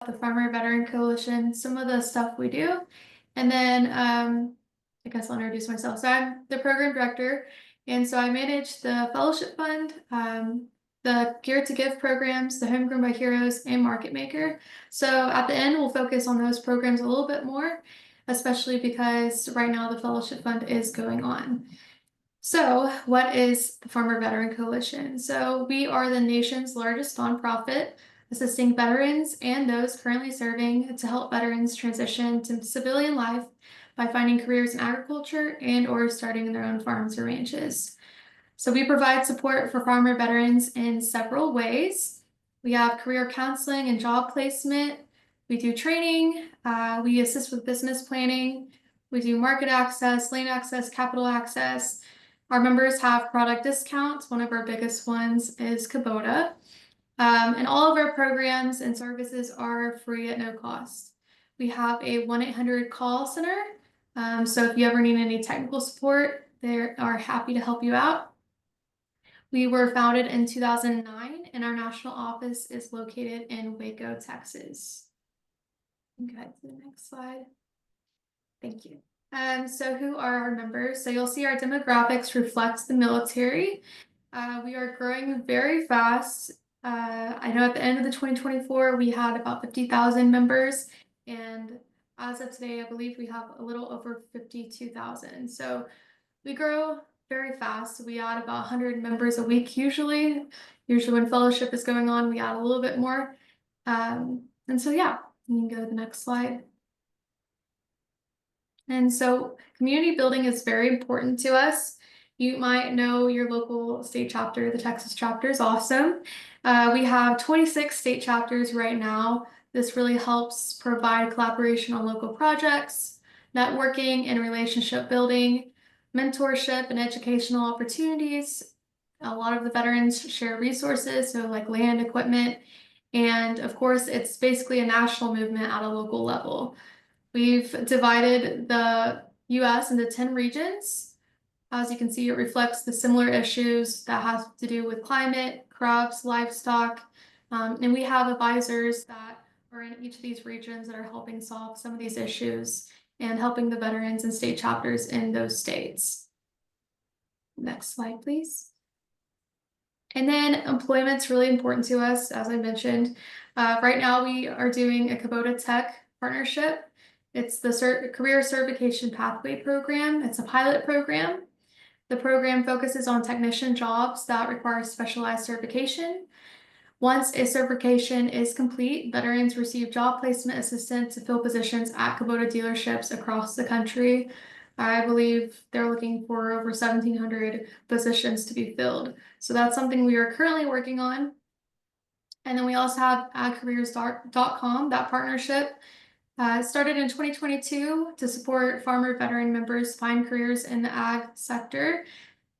the Farmer Veteran Coalition, some of the stuff we do. And then I guess I'll introduce myself. So I'm the program director, and so I manage the fellowship fund, the Gear to Give programs, the Homegrown by Heroes, and Market Maker. So at the end, we'll focus on those programs a little bit more, especially because right now the fellowship fund is going on. So, what is the Farmer Veteran Coalition? So, we are the nation's largest nonprofit assisting veterans and those currently serving to help veterans transition to civilian life by finding careers in agriculture and or starting their own farms or ranches. So, we provide support for farmer veterans in several ways. We have career counseling and job placement. We do training. We assist with business planning. We do market access, land access, capital access. Our members have product discounts. One of our biggest ones is Kubota. And all of our programs and services are free at no cost. We have a 1-800 call center. So if you ever need any technical support, they are happy to help you out. We were founded in 2009, and our national office is located in Waco, Texas. Go ahead to the next slide. Thank you. So who are our members? So you'll see our demographics reflects the military. We are growing very fast. I know at the end of the 2024, we had about 50,000 members. And as of today, I believe we have a little over 52,000. So we grow very fast. We add about 100 members a week usually. Usually when fellowship is going on, we add a little bit more. And so, yeah, you can go to the next slide. And so community building is very important to us. You might know your local state chapter. The Texas chapter is awesome. We have 26 state chapters right now. This really helps provide collaboration on local projects, networking and relationship building, mentorship and educational opportunities. A lot of the veterans share resources, so like land, equipment, and of course, it's basically a national movement at a local level. We've divided the US into 10 regions. As you can see, it reflects the similar issues that have to do with climate, crops, livestock, and we have advisors that are in each of these regions that are helping solve some of these issues and helping the veterans and state chapters in those states. Next slide, please. And then employment's really important to us, as I mentioned. Right now, we are doing a Kubota Tech partnership. It's the Career Certification Pathway Program. It's a pilot program. The program focuses on technician jobs that require specialized certification. Once a certification is complete, veterans receive job placement assistance to fill positions at Kubota dealerships across the country. I believe they're looking for over 1,700 positions to be filled. So that's something we are currently working on. And then we also have agcareers.com, that partnership. Started in 2022 to support farmer veteran members find careers in the ag sector.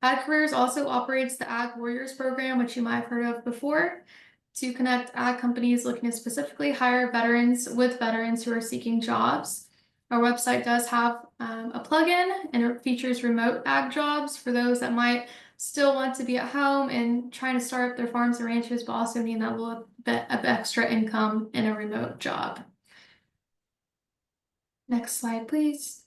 Ag Careers also operates the Ag Warriors program, which you might have heard of before, to connect ag companies looking to specifically hire veterans with veterans who are seeking jobs. Our website does have a plugin, and it features remote ag jobs for those that might still want to be at home and trying to start up their farms and ranches, but also need that little bit of extra income in a remote job. Next slide, please.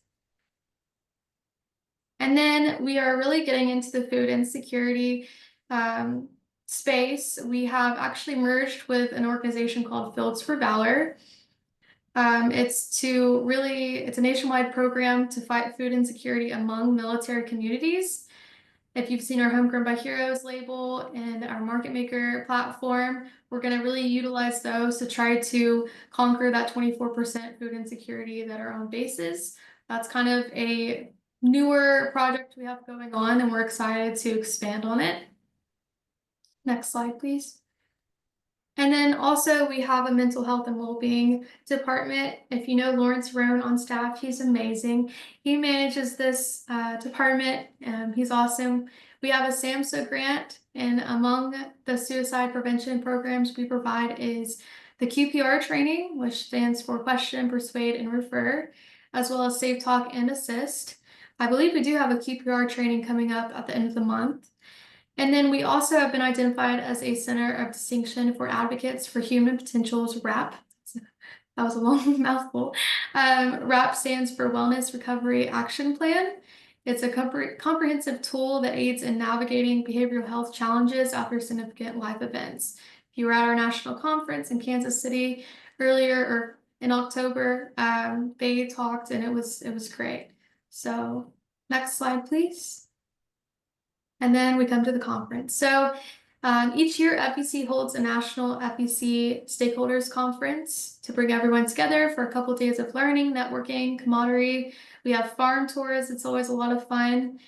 And then we are really getting into the food insecurity space. We have actually merged with an organization called Fields for Valor. It's a nationwide program to fight food insecurity among military communities. If you've seen our Homegrown by Heroes label and our Market Maker platform, we're going to really utilize those to try to conquer that 24% food insecurity that are on bases. That's kind of a newer project we have going on, and we're excited to expand on it. Next slide, please. And then also we have a mental health and well-being department. If you know Lawrence Roan on staff, he's amazing. He manages this department. He's awesome. We have a SAMHSA grant, and among the suicide prevention programs we provide is the QPR training, which stands for Question, Persuade, and Refer, as well as Safe Talk and Assist. I believe we do have a QPR training coming up at the end of the month. And then we also have been identified as a Center of Distinction for Advocates for Human Potential's RAP. It's That was a long mouthful. WRAP stands for Wellness Recovery Action Plan. It's a comprehensive tool that aids in navigating behavioral health challenges after significant life events. If you were at our national conference in Kansas City earlier or in October, they talked and it was great. So next slide, please. And then we come to the conference. So each year, FVC holds a national FVC stakeholders conference to bring everyone together for a couple of days of learning, networking, camaraderie. We have farm tours. It's always a lot of fun.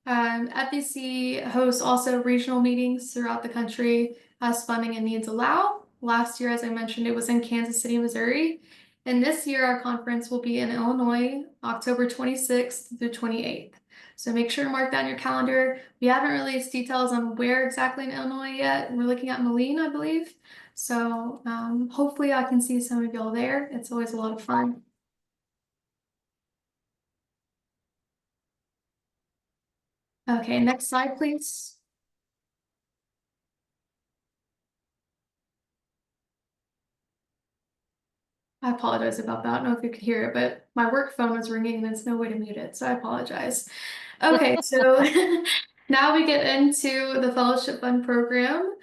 FVC hosts also regional meetings throughout the country as funding and needs allow. Last year, as I mentioned, it was in Kansas City, Missouri. And this year, our conference will be in Illinois, October 26th through 28th. So make sure to mark that in your calendar. We haven't released details on where exactly in Illinois yet. We're looking at Moline, I believe. So hopefully I can see some of y'all there. It's always a lot of fun. Okay, next slide, please. I apologize about that. I don't know if you could hear it, but my work phone was ringing and there's no way to mute it, so I apologize. Okay, so now we get into the Fellowship Fund program.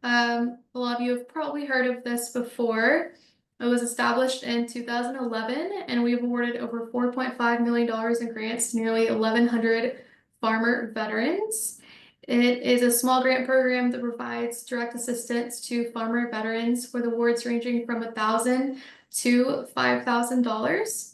A lot of you have probably heard of this before. It was established in 2011, and we've awarded over $4.5 million in grants to nearly 1,100 farmer veterans. It is a small grant program that provides direct assistance to farmer veterans with awards ranging from $1,000 to $5,000.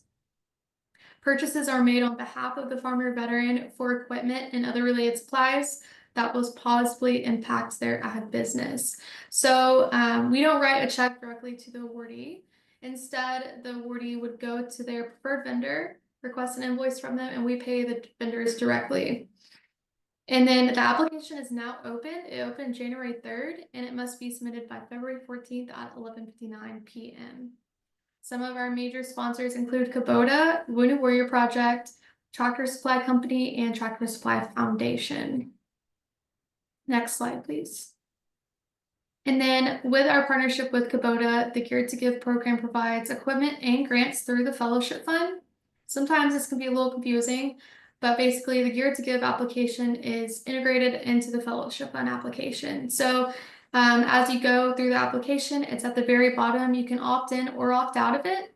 Purchases are made on behalf of the farmer veteran for equipment and other related supplies that will possibly impact their ag business. So we don't write a check directly to the awardee. Instead, the awardee would go to their preferred vendor, request an invoice from them, and we pay the vendors directly. And then the application is now open. It opened January 3rd, and it must be submitted by February 14th at 11:59 p.m. Some of our major sponsors include Kubota, Wounded Warrior Project, Tractor Supply Company, and Tractor Supply Foundation. Next slide, please. And then with our partnership with Kubota, the Geared to Give program provides equipment and grants through the Fellowship Fund. Sometimes this can be a little confusing, but basically the Geared to Give application is integrated into the Fellowship Fund application. So as you go through the application, it's at the very bottom. You can opt in or opt out of it.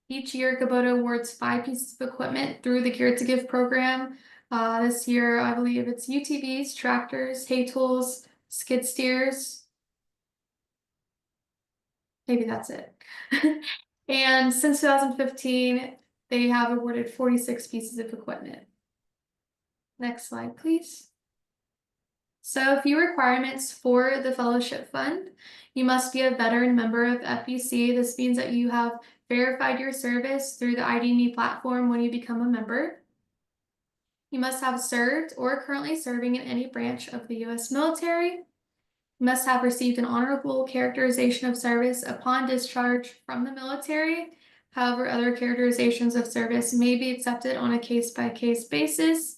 Each year, Kubota awards 5 pieces of equipment through the Geared to Give program. This year, I believe it's UTVs, tractors, hay tools, skid steers. Maybe that's it. And since 2015, they have awarded 46 pieces of equipment. Next slide, please. So a few requirements for the Fellowship Fund. You must be a veteran member of FVC. This means that you have verified your service through the ID.me platform when you become a member. You must have served or are currently serving in any branch of the U.S. military. You must have received an honorable characterization of service upon discharge from the military. However, other characterizations of service may be accepted on a case-by-case basis.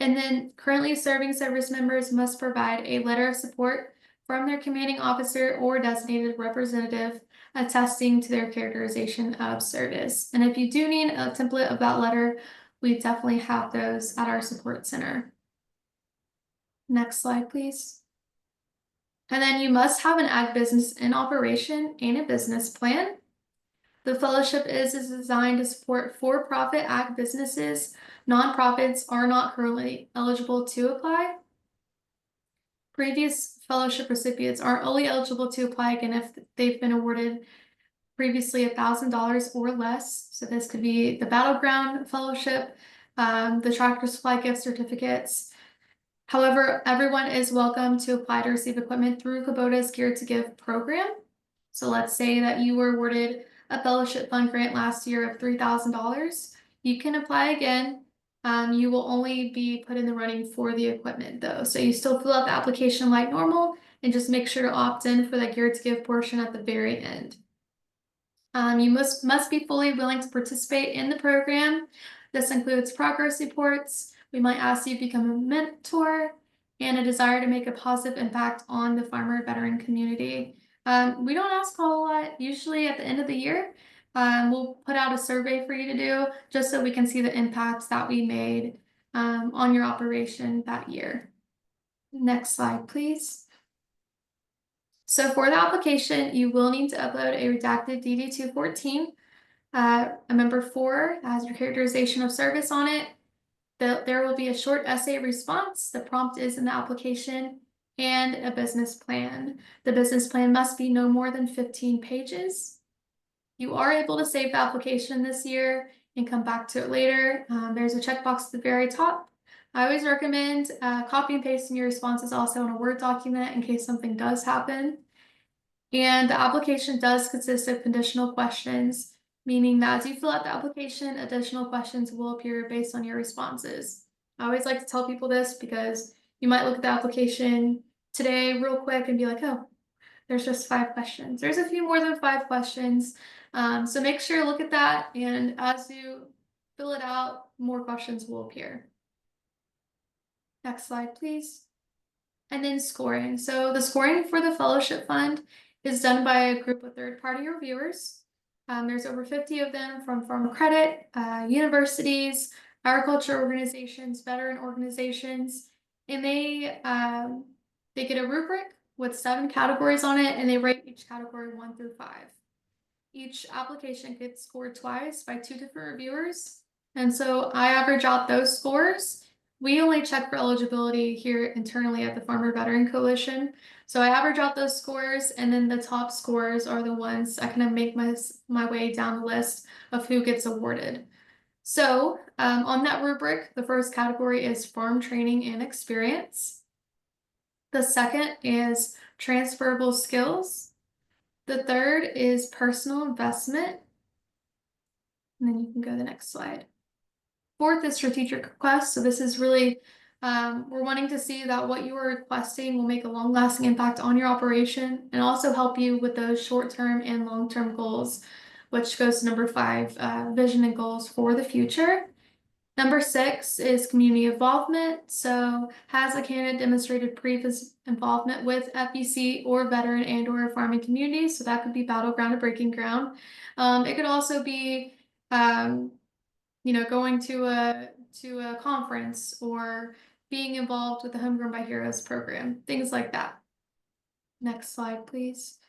And then currently serving service members must provide a letter of support from their commanding officer or designated representative attesting to their characterization of service. And if you do need a template of that letter, we definitely have those at our support center. Next slide, please. And then you must have an ag business in operation and a business plan. The fellowship is designed to support for-profit ag businesses. Nonprofits are not currently eligible to apply. Previous fellowship recipients are only eligible to apply again if they've been awarded previously $1,000 or less. So this could be the Battleground Fellowship, the Tractor Supply gift certificates. However, everyone is welcome to apply to receive equipment through Kubota's Geared to Give program. So let's say that you were awarded a Fellowship Fund grant last year of $3,000. You can apply again. You will only be put in the running for the equipment though. So you still fill out the application like normal and just make sure to opt in for the Geared to Give portion at the very end. You must be fully willing to participate in the program. This includes progress reports. We might ask you to become a mentor and a desire to make a positive impact on the farmer veteran community. We don't ask a whole lot, usually at the end of the year. We'll put out a survey for you to do just so we can see the impacts that we made on your operation that year. Next slide, please. So for the application, you will need to upload a redacted DD-214, a member 4 that has your characterization of service on it. There will be a short essay response. The prompt is in the application, and a business plan. The business plan must be no more than 15 pages. You are able to save the application this year and come back to it later. There's a checkbox at the very top. I always recommend copy and pasting your responses also in a Word document in case something does happen. And the application does consist of conditional questions, meaning that as you fill out the application, additional questions will appear based on your responses. I always like to tell people this because you might look at the application today real quick and be like, oh, there's just 5 questions. There's a few more than 5 questions. So make sure to look at that, and as you fill it out, more questions will appear. Next slide, please. And then scoring. So the scoring for the fellowship fund is done by a group of third-party reviewers. There's over 50 of them from farm credit, universities, agriculture organizations, veteran organizations, and they get a rubric with 7 categories on it, and they rate each category 1 through 5. Each application gets scored twice by 2 different reviewers, and so I average out those scores. We only check for eligibility here internally at the Farmer Veteran Coalition. So I average out those scores, and then the top scores are the ones I kind of make my way down the list of who gets awarded. So on that rubric, the first category is farm training and experience. The second is transferable skills. The third is personal investment. And then you can go to the next slide. Fourth is strategic request. So this is really, we're wanting to see that what you are requesting will make a long-lasting impact on your operation and also help you with those short-term and long-term goals, which goes to number 5, vision and goals for the future. Number 6 is community involvement. So has a candidate demonstrated previous involvement with FVC or veteran and or farming communities? So that could be battleground or breaking ground. It could also be going to a conference or being involved with the Homegrown by Heroes program, things like that. Next slide, please.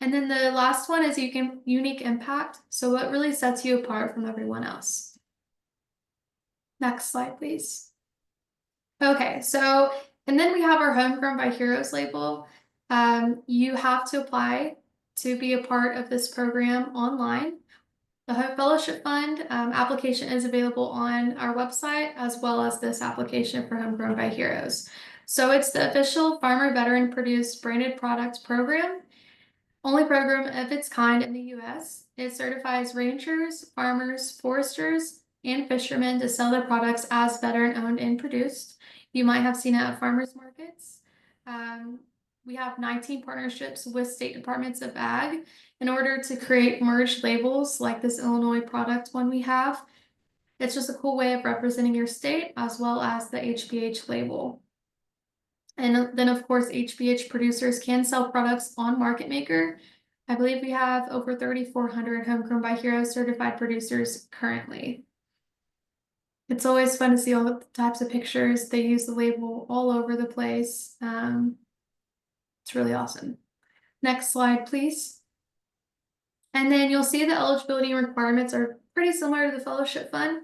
And then the last one is unique impact. So what really sets you apart from everyone else? Next slide, please. Okay, so, and then we have our Homegrown by Heroes label. You have to apply to be a part of this program online. The Fellowship Fund application is available on our website, as well as this application for Homegrown by Heroes. So it's the official farmer veteran produced branded products program, only program of its kind in the U.S. It certifies ranchers, farmers, foresters, and fishermen to sell their products as veteran owned and produced. You might have seen it at farmers markets. We have 19 partnerships with state departments of ag in order to create merged labels like this Illinois product one we have. It's just a cool way of representing your state as well as the HBH label. And then of course, HBH producers can sell products on Market Maker. I believe we have over 3,400 Homegrown by Heroes certified producers currently. It's always fun to see all the types of pictures. They use the label all over the place. It's really awesome. Next slide, please. And then you'll see the eligibility requirements are pretty similar to the Fellowship Fund.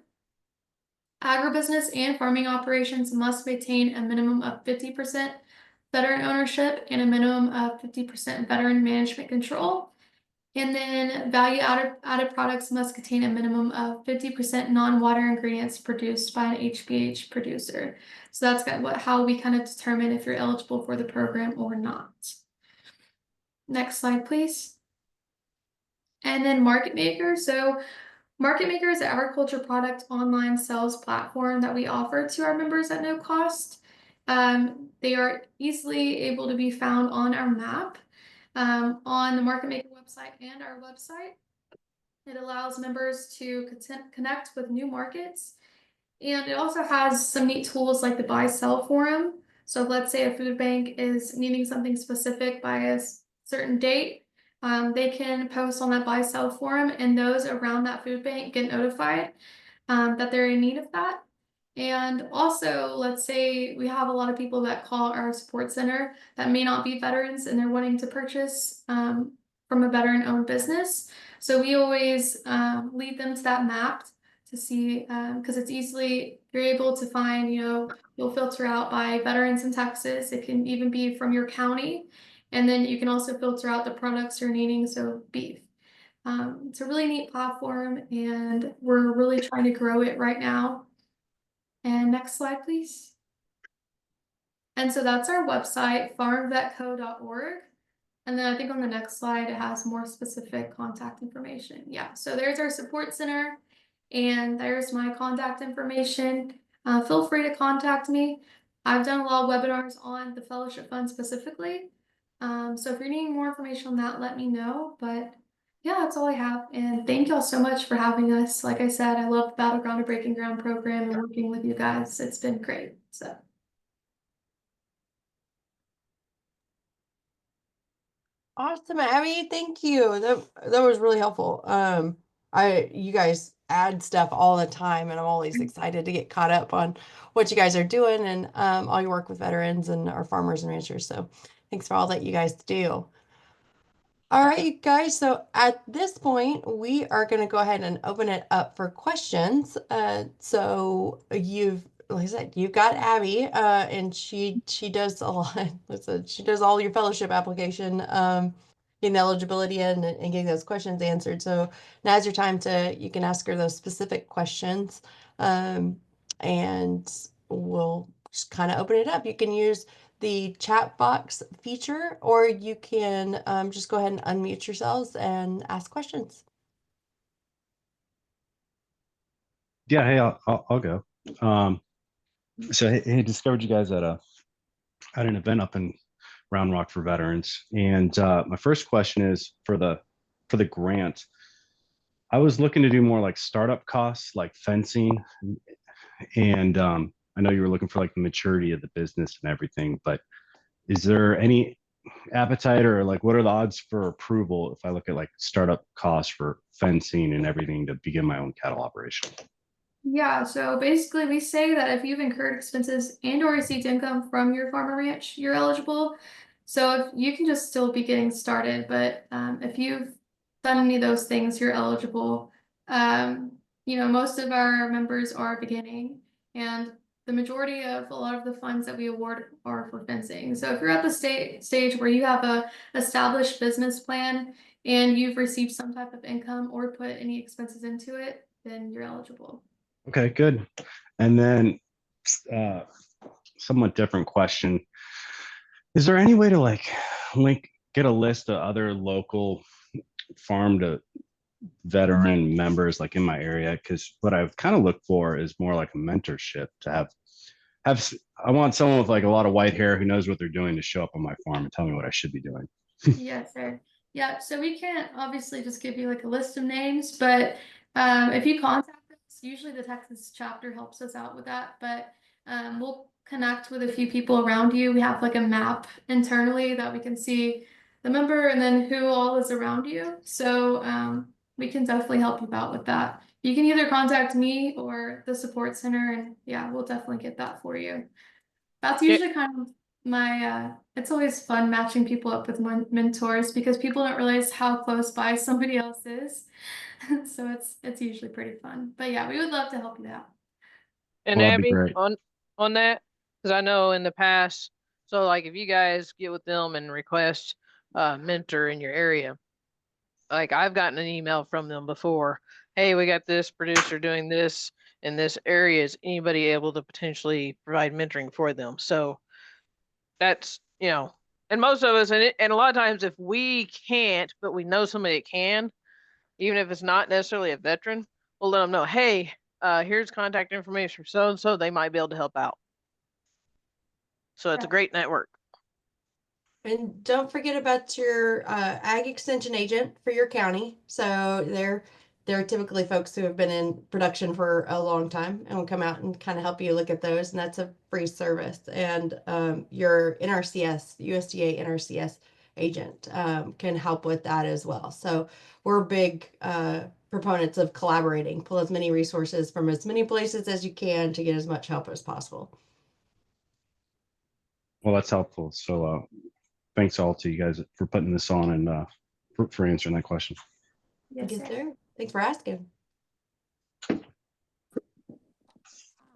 Agribusiness and farming operations must maintain a minimum of 50% veteran ownership and a minimum of 50% veteran management control. And then value-added products must contain a minimum of 50% non-water ingredients produced by an HBH producer. So that's how we kind of determine if you're eligible for the program or not. Next slide, please. And then Market Maker. So Market Maker is an agriculture product online sales platform that we offer to our members at no cost. They are easily able to be found on our map, on the Market Maker website and our website. It allows members to connect with new markets, and it also has some neat tools like the buy-sell forum. So if, let's say, a food bank is needing something specific by a certain date, they can post on that buy sell forum, and those around that food bank get notified that they're in need of that. And also, let's say we have a lot of people that call our support center that may not be veterans and they're wanting to purchase from a veteran-owned business. So we always lead them to that map to see, because it's easily, you're able to find, you'll filter out by veterans in Texas. It can even be from your county. And then you can also filter out the products you're needing, so beef. It's a really neat platform, and we're really trying to grow it right now. And next slide, please. And so that's our website, farmvetco.org. And then I think on the next slide, it has more specific contact information. Yeah, so there's our support center, and there's my contact information. Feel free to contact me. I've done a lot of webinars on the fellowship fund specifically. So if you're needing more information on that, let me know. But yeah, that's all I have. And thank y'all so much for having us. Like I said, I love the Battleground to Breaking Ground program and working with you guys. It's been great. So. Awesome, Abby. Thank you. That was really helpful. You guys add stuff all the time, and I'm always excited to get caught up on what you guys are doing and all your work with veterans and our farmers and ranchers. So thanks for all that you guys do. All right, you guys. So at this point, we are going to go ahead and open it up for questions. Like I said, you've got Abby, and she does a lot. Listen, she does all your fellowship application, getting the eligibility in and getting those questions answered. So now's your time you can ask her those specific questions, and we'll just kind of open it up. You can use the chat box feature, or you can just go ahead and unmute yourselves and ask questions. Yeah, hey, I'll go. So hey, discovered you guys at an event up in Round Rock for veterans, and my first question is for the grant. I was looking to do more like startup costs, like fencing, and I know you were looking for like the maturity of the business and everything, but is there any appetite, or like what are the odds for approval if I look at like startup costs for fencing and everything to begin my own cattle operation? Yeah, so basically we say that if you've incurred expenses and or received income from your farm or ranch, you're eligible. So if you can just still be getting started, but if you've done any of those things, you're eligible. Most of our members are beginning, and the majority of a lot of the funds that we award are for fencing. So if you're at the stage where you have a established business plan and you've received some type of income or put any expenses into it, then you're eligible. Okay, good. And then uh, somewhat different question. Is there any way to like get a list of other local farm to veteran members like in my area? Because what I've kind of looked for is more like a mentorship to have. I want someone with like a lot of white hair who knows what they're doing to show up on my farm and tell me what I should be doing. Yes, sir. Yeah, so we can't obviously just give you like a list of names, but if you contact us, usually the Texas chapter helps us out with that, but we'll connect with a few people around you. We have like a map internally that we can see the member and then who all is around you. So we can definitely help you out with that. You can either contact me or the support center, and yeah, we'll definitely get that for you. That's usually kind of my it's always fun matching people up with mentors because people don't realize how close by somebody else is. So it's usually pretty fun. But yeah, we would love to help you out. And Well, that'd be Abby, great. on that, because I know in the past, so like if you guys get with them and request a mentor in your area, like I've gotten an email from them before. Hey, we got this producer doing this in this area. Is anybody able to potentially provide mentoring for them? So that's, and most of us, and a lot of times if we can't, but we know somebody that can, even if it's not necessarily a veteran, we'll let them know, hey, here's contact information for so and so. They might be able to help out. So it's a great network. And don't forget about your ag extension agent for your county. So they're typically folks who have been in production for a long time and will come out and kind of help you look at those. And that's a free service. And your NRCS, USDA NRCS agent can help with that as well. So we're big proponents of collaborating. Pull as many resources from as many places as you can to get as much help as possible. Well, that's helpful. So thanks all to you guys for putting this on and for answering that question. Yes, Yes, sir. sir. Thanks for asking.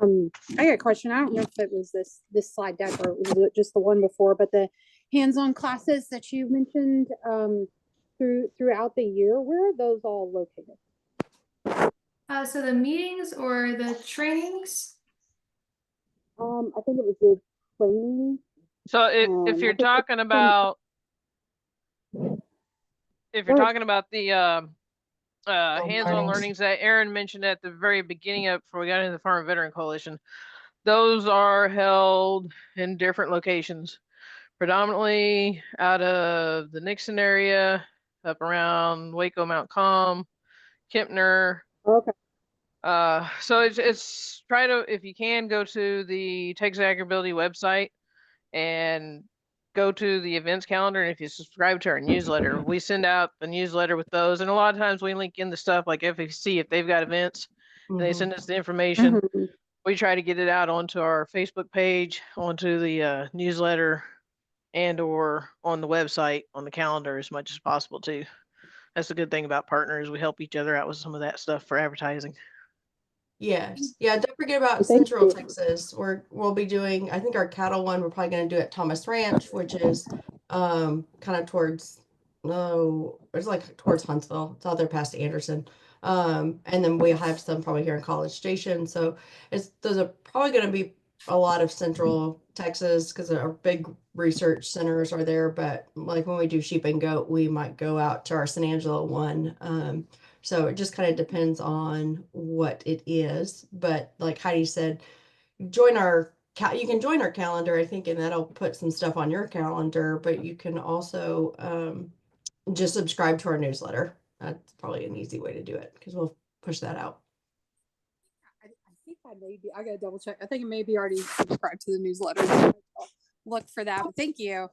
I got a question. I don't know if it was this slide deck or was it just the one before, but the hands-on classes that you mentioned throughout the year, where are those all located? So the meetings or the trainings? I think it was the training. So if I you're think it's talking about, if you're Go ahead. talking about the hands-on learnings. learnings that Aaron mentioned at the very beginning of before we got into the Farm Veteran Coalition, those are held in different locations, predominantly out of the Nixon area, up around Waco, Mount Com, Kempner. Okay. So it's try to, if you can, go to the Texas Agribility website and go to the events calendar. And if you subscribe to our newsletter, we send out the newsletter with those. And a lot of times we link in the stuff like FVC if they've got events and they send us the information. Mhm. We try to get it out onto our Facebook page, onto the newsletter, and or on the website on the calendar as much as possible too. That's the good thing about partners. We help each other out with some of that stuff for advertising. Yes. Yeah. Don't forget about Thank Central you. Texas. We'll be doing, I think our cattle one, we're probably going to do at Thomas Ranch, which is kind of towards, no, it's like towards Huntsville. It's out there past Anderson. And then we have some probably here in College Station. So those are probably going to be a lot of Central Texas because our big research centers are there. But like when we do sheep and goat, we might go out to our San Angelo one. So it just kind of depends on what it is. But like Heidi said, you can join our calendar, I think, and that'll put some stuff on your calendar, but you can also just subscribe to our newsletter. That's probably an easy way to do it because we'll push that out. I think I may be. I gotta double check. I think it may be already subscribed to the newsletter. I'll look for that. But thank you.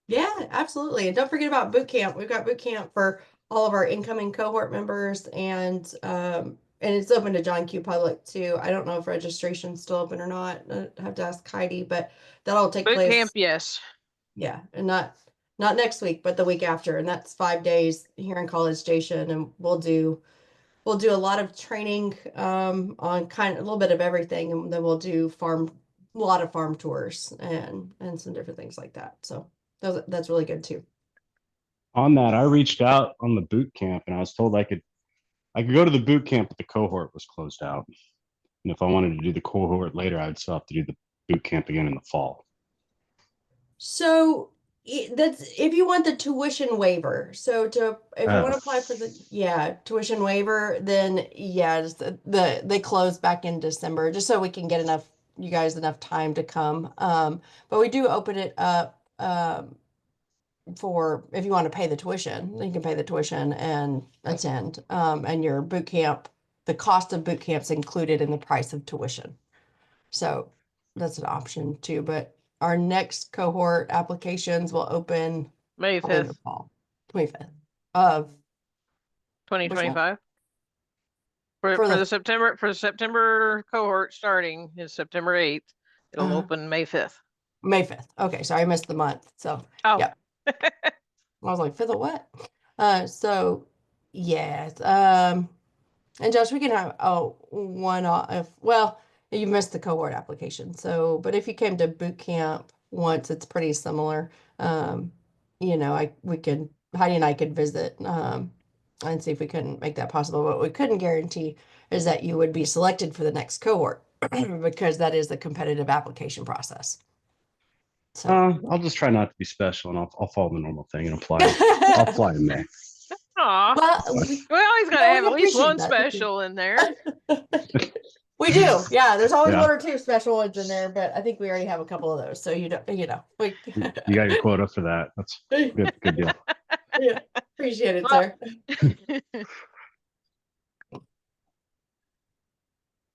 Yeah, absolutely. And don't forget about boot camp. We've got boot camp for all of our incoming cohort members and it's open to John Q Public too. I don't know if registration's still open or not. I have to ask Heidi, but that'll take Boot place. camp, yes. Yeah, and not next week, but the week after, and that's 5 days here in College Station, and we'll do a lot of training on kind of a little bit of everything, and then we'll do a lot of farm tours and some different things like that. So that's really good too. On that, I reached out on the boot camp and I was told I could go to the boot camp, but the cohort was closed out. And if I wanted to do the cohort later, I'd still have to do the boot camp again in the fall. So that's if you want the tuition waiver. So if you want to apply for the tuition waiver, then just they close back in December just so we can get you guys enough time to come. But we do open it up for if you want to pay the tuition, then you can pay the tuition and attend. And your boot camp, the cost of boot camp's included in the price of tuition. So that's an option too. But our next cohort applications will open May probably in the 5th, fall, 25th of 2025. For For the- the September cohort starting is September 8th. It'll open May 5th. May 5th. Okay, sorry, I missed the month. So Oh. yeah. I was like, 5th of what? So yes. And Josh, we can have one if you missed the cohort application. So, but if you came to boot camp once, it's pretty similar. Heidi and I could visit and see if we couldn't make that possible. What we couldn't guarantee is that you would be selected for the next cohort because that is the competitive application process. So I'll just try not to be special and I'll follow the normal thing and apply. I'll apply in May. Aw. well, We always got to have at least appreciate one that. Thank you. special in there. We do. Yeah, there's always Yeah. one or two special ones in there, but I think we already have a couple of those. So you got your quota for that. That's good deal. Yeah, appreciate it, Well- sir.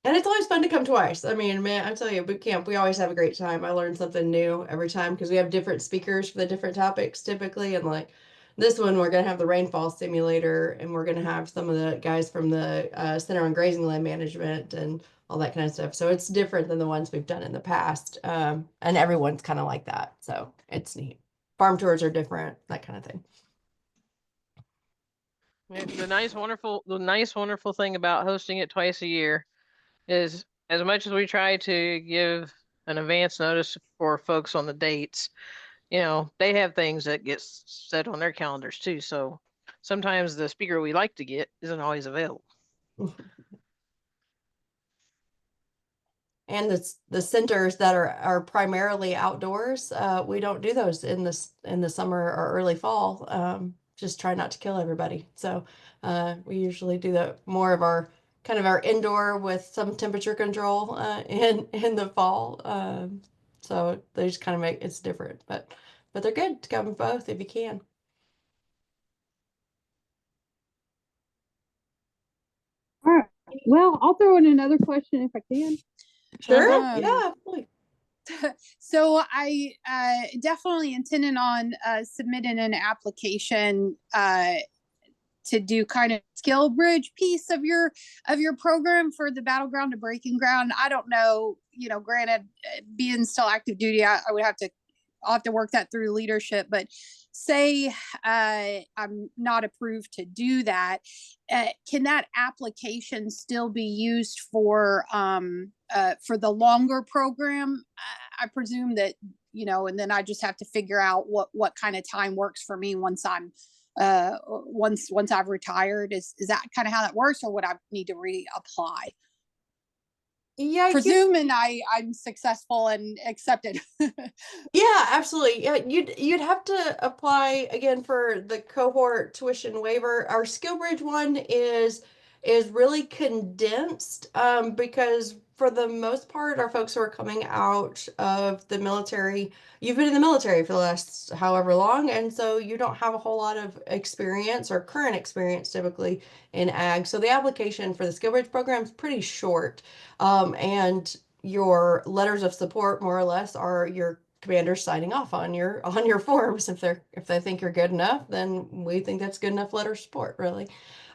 And it's always fun to come twice. I mean, man, I'm telling you, boot camp, we always have a great time. I learn something new every time because we have different speakers for the different topics typically. And like this one, we're going to have the rainfall simulator, and we're going to have some of the guys from the Center on Grazing Land Management and all that kind of stuff. So it's different than the ones we've done in the past. And everyone's kind of like that. So it's neat. Farm tours are different, that kind of thing. The nice, wonderful thing about hosting it twice a year is, as much as we try to give an advance notice for folks on the dates, you know, they have things that get set on their calendars too. So sometimes the speaker we like to get isn't always available. And the centers that are primarily outdoors, we don't do those in the summer or early fall. Just try not to kill everybody. So we usually do the more of our kind of our indoor with some temperature control in the fall. So they just kind of make it's different, but they're good to come both if you can. All right. Well, I'll throw in another question if I can. Sure. Um, Yeah. So I definitely intending on submitting an application to do kind of skill bridge piece of your program for the battleground to breaking ground. I don't know, you know, granted, being still active duty, I'll have to work that through leadership, but say I'm not approved to do that, can that application still be used for the longer program? I presume that, you know, and then I just have to figure out what kind of time works for me once I'm once I've retired. Is that kind of how that works, or would I need to reapply? Yeah, Presuming I'm successful and accepted. yeah, absolutely. Yeah, you'd have to apply again for the cohort tuition waiver. Our SkillBridge one is really condensed because for the most part, our folks who are coming out of the military, you've been in the military for the last however long, and so you don't have a whole lot of experience or current experience typically in ag. So the application for the SkillBridge program is pretty short. And your letters of support more or less are your commander signing off on your forms. If they think you're good enough, then we think that's good enough letter of support, really.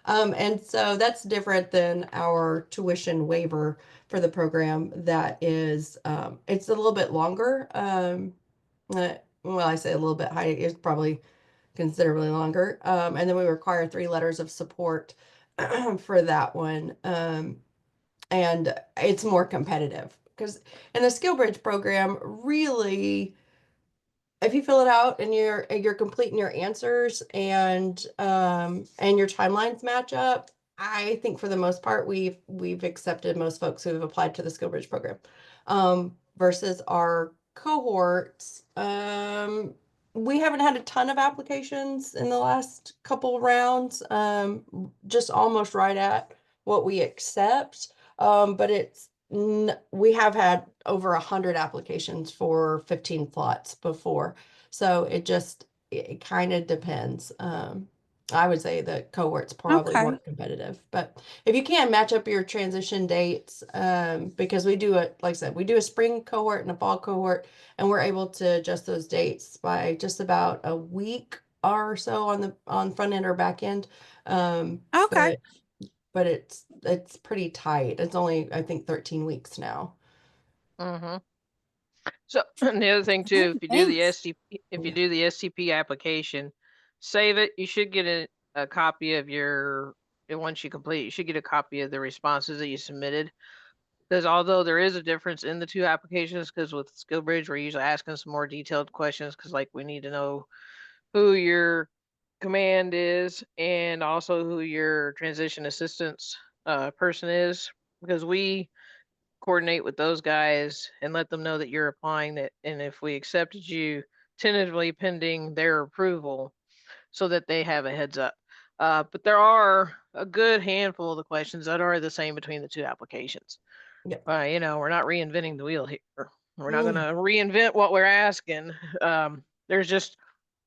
And so that's different than our tuition waiver for the program. That is it's a little bit longer. Well, I say a little bit high, it's probably considerably longer. And then we require 3 letters of support for that one. And it's more competitive because in the SkillBridge program, really, if you fill it out and you're completing your answers and your timelines match up, I think for the most part we've accepted most folks who have applied to the SkillBridge program. Versus our cohorts, we haven't had a ton of applications in the last couple rounds, just almost right at what we accept. But we have had over 100 applications for 15 slots before. So it kind of depends. I would say the cohort's probably more competitive, but if you can match up your transition dates, because we do like I said, we do a spring cohort and a fall cohort, and we're able to adjust those dates by just about a week or so on front end or back end. But it's pretty tight. It's only, I think, 13 weeks now. Mm-hmm. So the other thing too, if you do the STP application, save it. You should get a copy of once you complete, you should get a copy of the responses that you submitted. Because although there is a difference in the 2 applications, because with SkillBridge, we're usually asking some more detailed questions because like we need to know who your command is and also who your transition assistance person is, because we coordinate with those guys and let them know that you're applying that, and if we accepted you tentatively pending their approval so that they have a heads up. But there are a good handful of the questions that are the same between the 2 applications. Yep. You know, we're not reinventing the wheel here. We're not going to reinvent what we're asking. There's just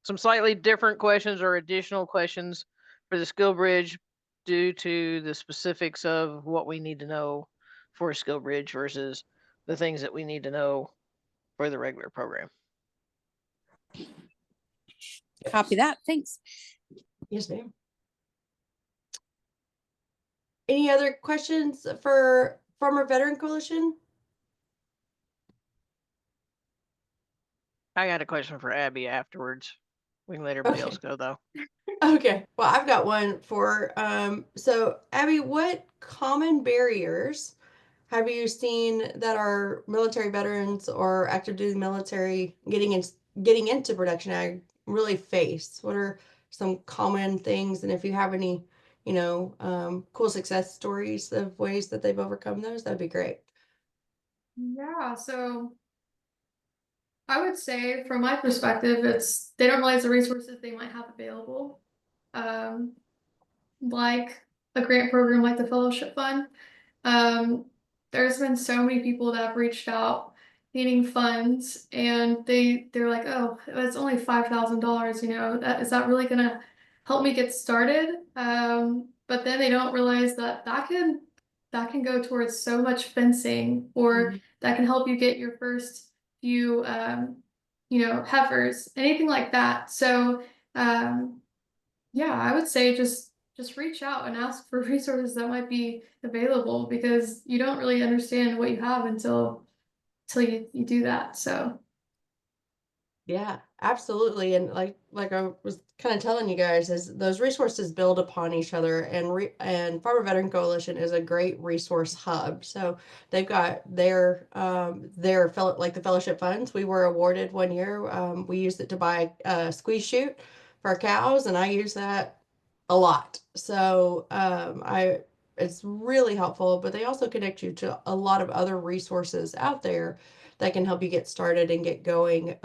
some slightly different questions or additional questions for the SkillBridge due to the specifics of what we need to know for Skill Bridge versus the things that we need to know for the regular program. Copy that. Thanks. Yes, ma'am. Any other questions for Farmer Veteran Coalition? I got a question for Abby afterwards. We can let everybody else go though. Okay, well, I've got one for, so Abby, what common barriers have you seen that our military veterans or active duty military getting into production ag really face? What are some common things? And if you have any, cool success stories of ways that they've overcome those, that'd be great. Yeah, so I would say from my perspective, it's they don't realize the resources they might have available. Um, like a grant program like the Fellowship Fund. There's been so many people that have reached out needing funds and they're like, oh, it's only $5,000, is that really gonna help me get started? But then they don't realize that can go towards so much fencing, or that can help you get your first few heifers, anything like that. So yeah, I would say just reach out and ask for resources that might be available, because you don't really understand what you have until you do that. So Yeah, absolutely. And like I was kind of telling you guys, is those resources build upon each other, and Farmer Veteran Coalition is a great resource hub. So they've got their like the fellowship funds. We were awarded one year. We used it to buy a squeeze chute for our cows, and I use that a lot. So it's really helpful, but they also connect you to a lot of other resources out there that can help you get started and get going.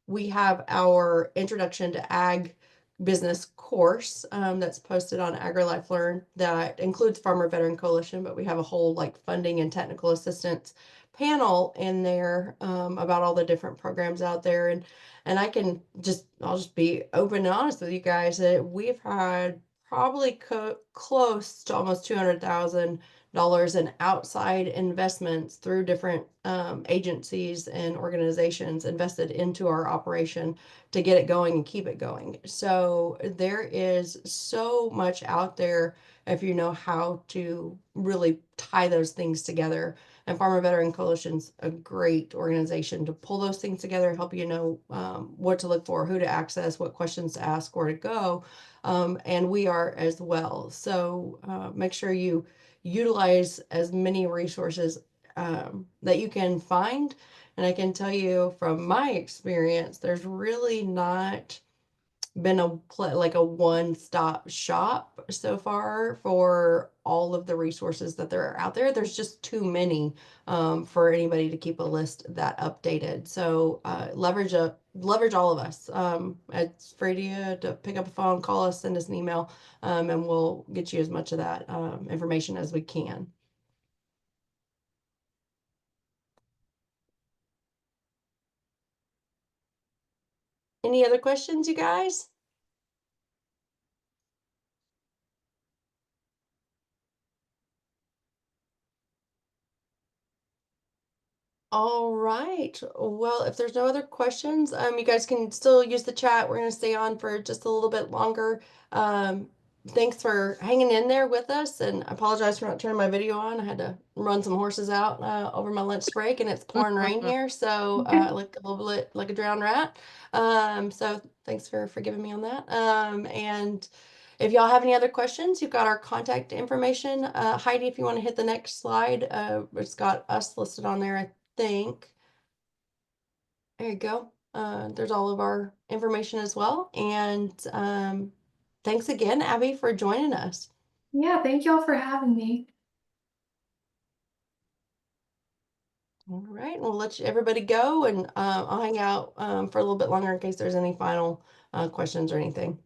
We have our Introduction to Ag Business course that's posted on AgriLife Learn that includes Farmer Veteran Coalition, but we have a whole like funding and technical assistance panel in there about all the different programs out there. And I'll just be open and honest with you guys that we've had probably close to almost $200,000 in outside investments through different agencies and organizations invested into our operation to get it going and keep it going. So there is so much out there if you know how to really tie those things together. And Farmer Veteran Coalition's a great organization to pull those things together, help you know what to look for, who to access, what questions to ask, where to go. And we are as well. So make sure you utilize as many resources that you can find. And I can tell you from my experience, there's really not been like a one-stop shop so far for all of the resources that there are out there. There's just too many for anybody to keep a list that updated. So leverage all of us. It's free to you to pick up a phone, call us, send us an email, and we'll get you as much of that information as we can. Any other questions, you guys? All right. Well, if there's no other questions, you guys can still use the chat. We're going to stay on for just a little bit longer. Thanks for hanging in there with us, and I apologize for not turning my video on. I had to run some horses out over my lunch break, and it's pouring rain here, so I look a little bit like a drowned rat. So thanks for forgiving me on that. And if y'all have any other questions, you've got our contact information. Heidi, if you want to hit the next slide, it's got us listed on there, I think. There you go. There's all of our information as well. And thanks again, Abby, for joining us. yeah, thank y'all for having me. All right, we'll let everybody go, and I'll hang out for a little bit longer in case there's any final questions or anything.